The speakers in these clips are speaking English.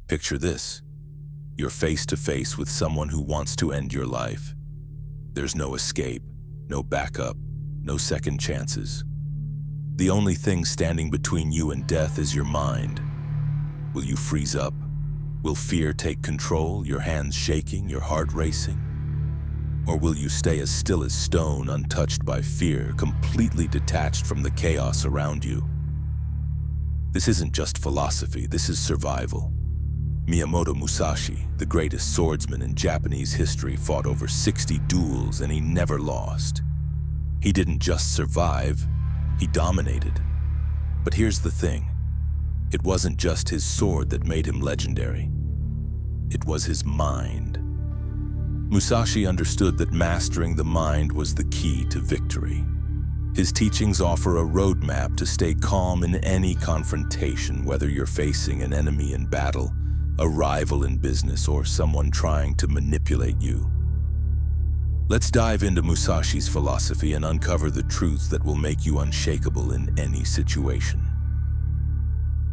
Picture this. You're face to face with someone who wants to end your life. There's no escape, no backup, no second chances. The only thing standing between you and death is your mind. Will you freeze up? Will fear take control, your hands shaking, your heart racing? Or will you stay as still as stone, untouched by fear, completely detached from the chaos around you? This isn't just philosophy, this is survival. Miyamoto Musashi, the greatest swordsman in Japanese history, fought over 60 duels and he never lost. He didn't just survive, he dominated. But here's the thing. It wasn't just his sword that made him legendary. It was his mind. Musashi understood that mastering the mind was the key to victory. His teachings offer a roadmap to stay calm in any confrontation, whether you're facing an enemy in battle, a rival in business, or someone trying to manipulate you. Let's dive into Musashi's philosophy and uncover the truths that will make you unshakable in any situation.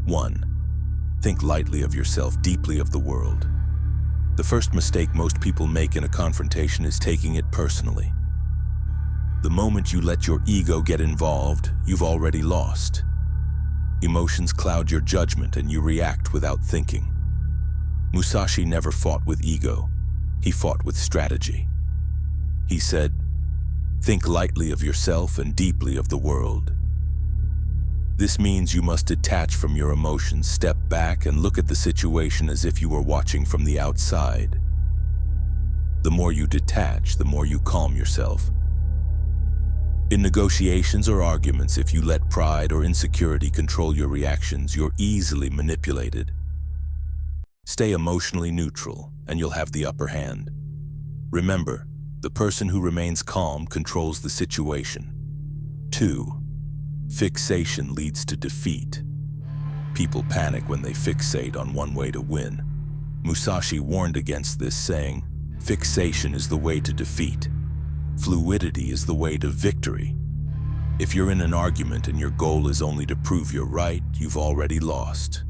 1. Think lightly of yourself, deeply of the world. The first mistake most people make in a confrontation is taking it personally. The moment you let your ego get involved, you've already lost. Emotions cloud your judgment and you react without thinking. Musashi never fought with ego. He fought with strategy. He said, "Think lightly of yourself and deeply of the world." This means you must detach from your emotions, step back, and look at the situation as if you were watching from the outside. The more you detach, the more you calm yourself. In negotiations or arguments, if you let pride or insecurity control your reactions, you're easily manipulated. Stay emotionally neutral, and you'll have the upper hand. Remember, the person who remains calm controls the situation. 2. Fixation leads to defeat. People panic when they fixate on one way to win. Musashi warned against this, saying, "Fixation is the way to defeat. Fluidity is the way to victory." If you're in an argument and your goal is only to prove you're right, you've already lost.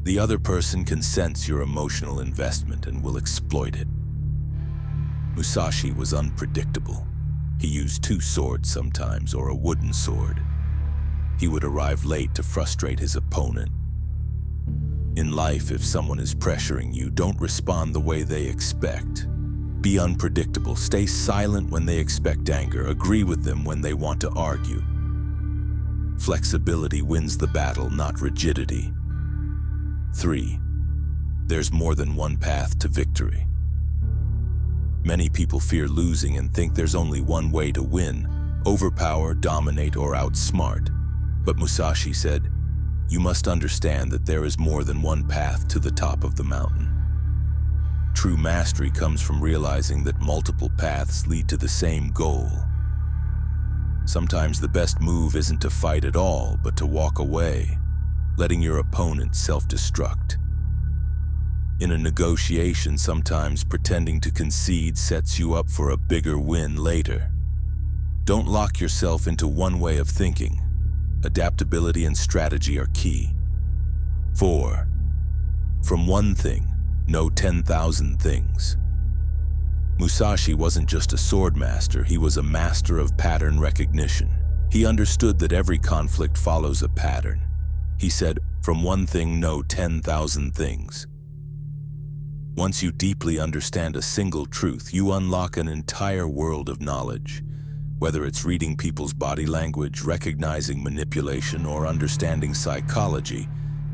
The other person can sense your emotional investment and will exploit it. Musashi was unpredictable. He used 2 swords sometimes, or a wooden sword. He would arrive late to frustrate his opponent. In life, if someone is pressuring you, don't respond the way they expect. Be unpredictable. Stay silent when they expect anger. Agree with them when they want to argue. Flexibility wins the battle, not rigidity. 3. There's more than one path to victory. Many people fear losing and think there's only one way to win: overpower, dominate, or outsmart. But Musashi said, "You must understand that there is more than one path to the top of the mountain." True mastery comes from realizing that multiple paths lead to the same goal. Sometimes the best move isn't to fight at all, but to walk away, letting your opponent self-destruct. In a negotiation, sometimes pretending to concede sets you up for a bigger win later. Don't lock yourself into one way of thinking. Adaptability and strategy are key. 4. From one thing, know 10,000 things. Musashi wasn't just a sword master, he was a master of pattern recognition. He understood that every conflict follows a pattern. He said, "From one thing, know 10,000 things." Once you deeply understand a single truth, you unlock an entire world of knowledge. Whether it's reading people's body language, recognizing manipulation, or understanding psychology,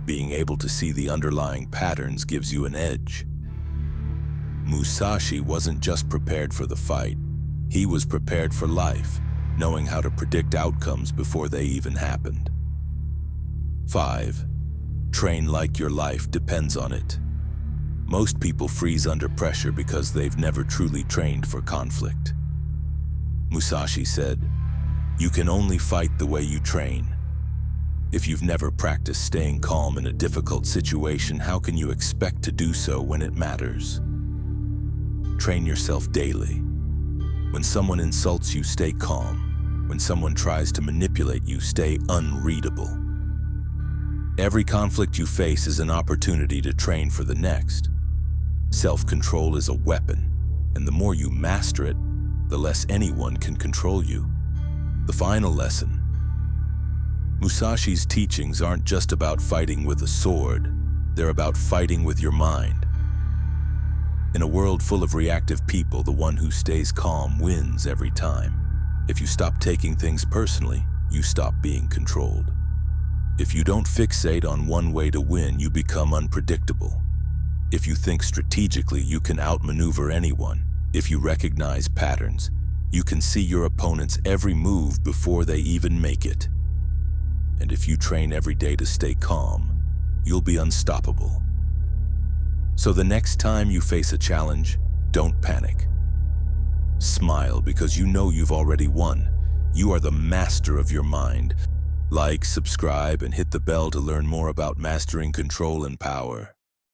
being able to see the underlying patterns gives you an edge. Musashi wasn't just prepared for the fight. He was prepared for life, knowing how to predict outcomes before they even happened. 5. Train like your life depends on it. Most people freeze under pressure because they've never truly trained for conflict. Musashi said, "You can only fight the way you train." If you've never practiced staying calm in a difficult situation, how can you expect to do so when it matters? Train yourself daily. When someone insults you, stay calm. When someone tries to manipulate you, stay unreadable. Every conflict you face is an opportunity to train for the next. Self-control is a weapon, and the more you master it, the less anyone can control you. The final lesson. Musashi's teachings aren't just about fighting with a sword, they're about fighting with your mind. In a world full of reactive people, the one who stays calm wins every time. If you stop taking things personally, you stop being controlled. If you don't fixate on one way to win, you become unpredictable. If you think strategically, you can outmaneuver anyone. If you recognize patterns, you can see your opponent's every move before they even make it. And if you train every day to stay calm, you'll be unstoppable. So the next time you face a challenge, don't panic. Smile because you know you've already won. You are the master of your mind. Like, subscribe, and hit the bell to learn more about mastering control and power.